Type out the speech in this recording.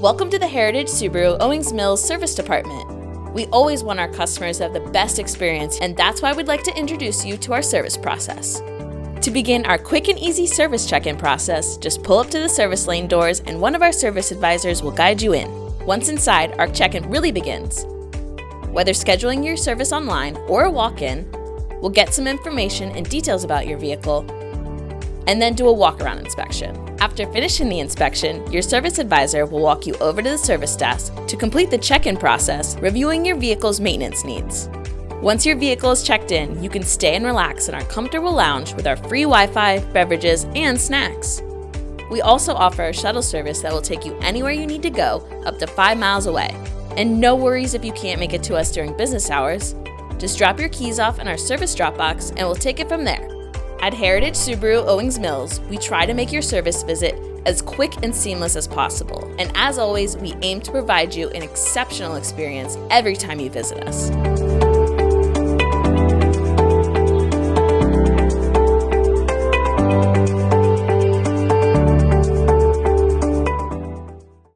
Welcome to the Heritage Subaru Owings Mills Service Department. We always want our customers to have the best experience, and that's why we'd like to introduce you to our service process. To begin our quick and easy service check-in process, just pull up to the service lane doors and one of our service advisors will guide you in. Once inside, our check-in really begins. Whether scheduling your service online or a walk-in, we'll get some information and details about your vehicle and then do a walk-around inspection. After finishing the inspection, your service advisor will walk you over to the service desk to complete the check-in process, reviewing your vehicle's maintenance needs. Once your vehicle is checked in, you can stay and relax in our comfortable lounge with our free Wi-Fi, beverages, and snacks. We also offer a shuttle service that will take you anywhere you need to go, up to 5 miles away. And no worries if you can't make it to us during business hours. Just drop your keys off in our service drop box and we'll take it from there. At Heritage Subaru Owings Mills, we try to make your service visit as quick and seamless as possible. And as always, we aim to provide you an exceptional experience every time you visit us.